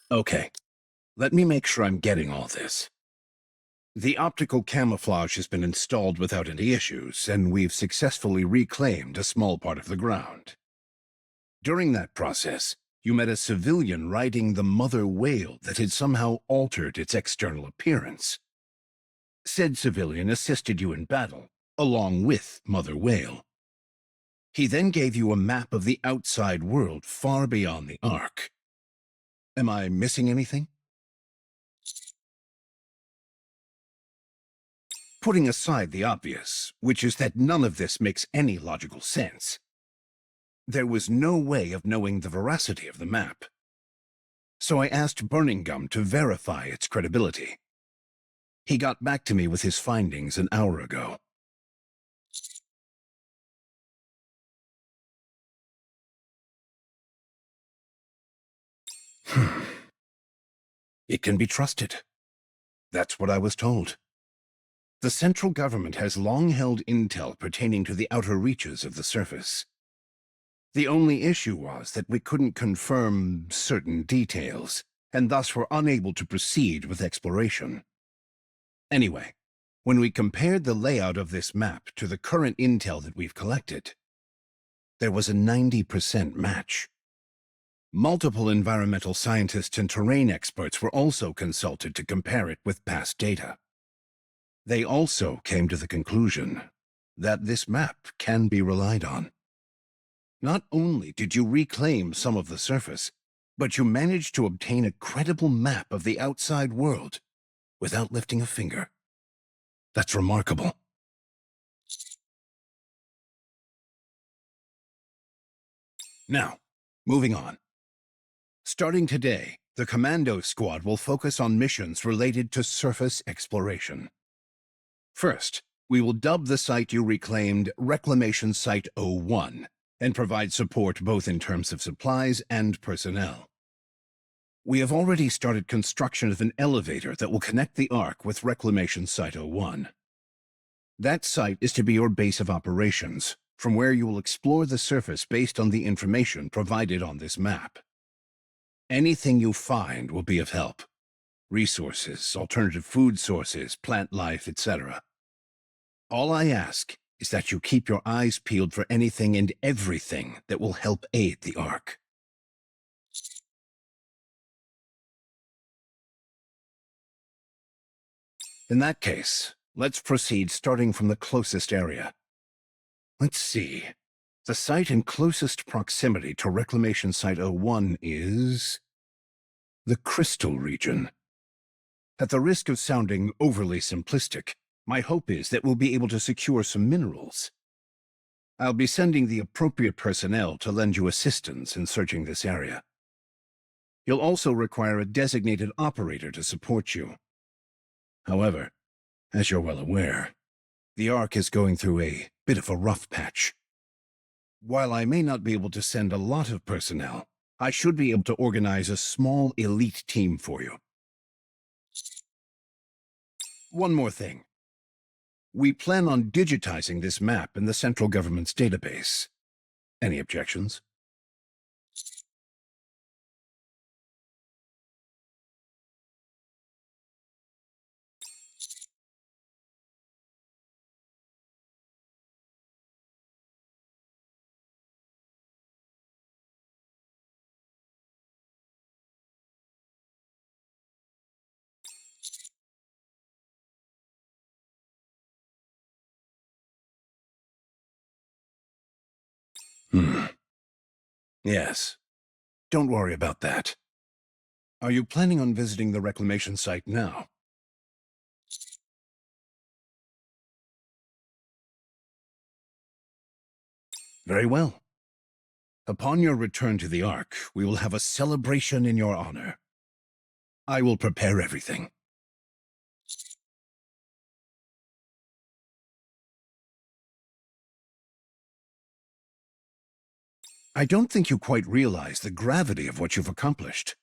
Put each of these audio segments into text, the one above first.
Okay, let me make sure I'm getting all this. The optical camouflage has been installed without any issues, and we've successfully reclaimed a small part of the ground. During that process, you met a civilian riding the mother whale that had somehow altered its external appearance. Said civilian assisted you in battle, along with Mother Whale. He then gave you a map of the outside world far beyond the Ark. Am I missing anything? Putting aside the obvious, which is that none of this makes any logical sense, there was no way of knowing the veracity of the map. So I asked Burning Gum to verify its credibility. He got back to me with his findings an hour ago. It can be trusted. That's what I was told. The central government has long held intel pertaining to the outer reaches of the surface. The only issue was that we couldn't confirm certain details, and thus were unable to proceed with exploration. Anyway, when we compared the layout of this map to the current intel that we've collected, there was a 90% match. Multiple environmental scientists and terrain experts were also consulted to compare it with past data. They also came to the conclusion that this map can be relied on. Not only did you reclaim some of the surface, but you managed to obtain a credible map of the outside world without lifting a finger. That's remarkable. Now, moving on. Starting today, the Commando Squad will focus on missions related to surface exploration. First, we will dub the site you reclaimed Reclamation Site 01 and provide support both in terms of supplies and personnel. We have already started construction of an elevator that will connect the Ark with Reclamation Site 01. That site is to be your base of operations, from where you will explore the surface based on the information provided on this map. Anything you find will be of help. Resources, alternative food sources, plant life, etc. All I ask is that you keep your eyes peeled for anything and everything that will help aid the Ark. In that case, let's proceed starting from the closest area. Let's see. The site in closest proximity to Reclamation Site 01 is the Crystal region. At the risk of sounding overly simplistic, my hope is that we'll be able to secure some minerals. I'll be sending the appropriate personnel to lend you assistance in searching this area. You'll also require a designated operator to support you. However, as you're well aware, the Ark is going through a bit of a rough patch. While I may not be able to send a lot of personnel, I should be able to organize a small elite team for you. One more thing. We plan on digitizing this map in the central government's database. Any objections? Yes. Don't worry about that. Are you planning on visiting the reclamation site now? Very well. Upon your return to the Ark, we will have a celebration in your honor. I will prepare everything. I don't think you quite realize the gravity of what you've accomplished.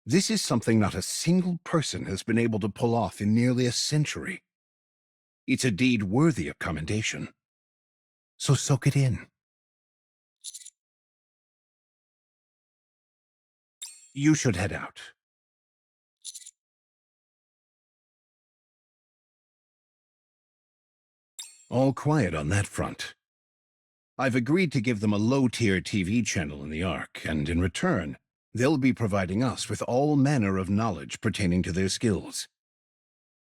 This is something not a single person has been able to pull off in nearly a century. It's a deed worthy of commendation. So soak it in. You should head out. All quiet on that front. I've agreed to give them a low-tier TV channel in the Ark, and in return, they'll be providing us with all manner of knowledge pertaining to their skills.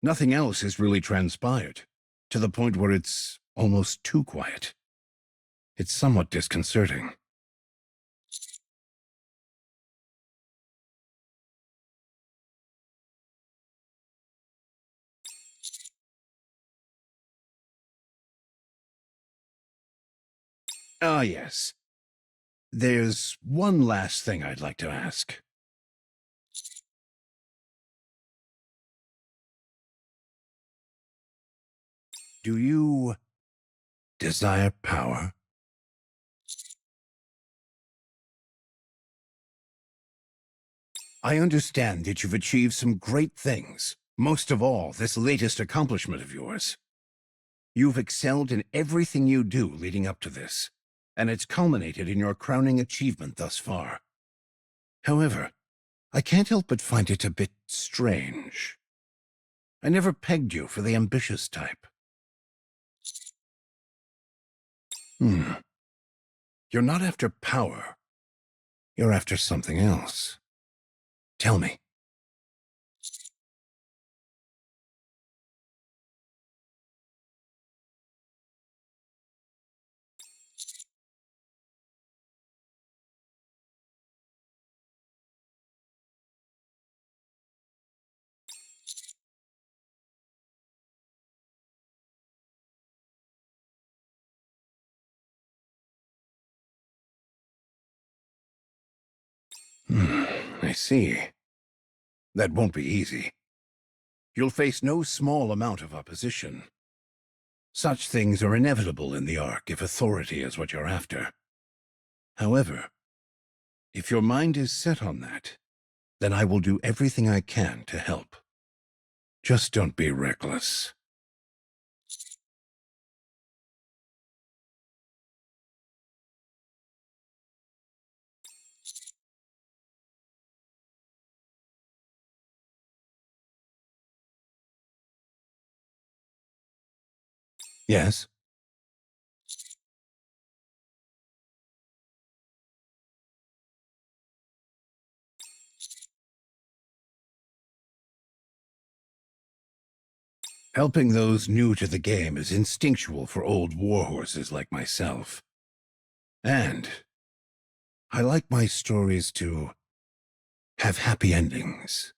Nothing else has really transpired, to the point where it's almost too quiet. It's somewhat disconcerting. Ah, yes. There's one last thing I'd like to ask. Do you desire power? I understand that you've achieved some great things, most of all, this latest accomplishment of yours. You've excelled in everything you do leading up to this, and it's culminated in your crowning achievement thus far. However, I can't help but find it a bit strange. I never pegged you for the ambitious type. Hmm. You're not after power. You're after something else. Tell me. I see. That won't be easy. You'll face no small amount of opposition. Such things are inevitable in the Ark if authority is what you're after. However, if your mind is set on that, then I will do everything I can to help. Just don't be reckless. Yes? Helping those new to the game is instinctual for old warhorses like myself. And I like my stories to have happy endings.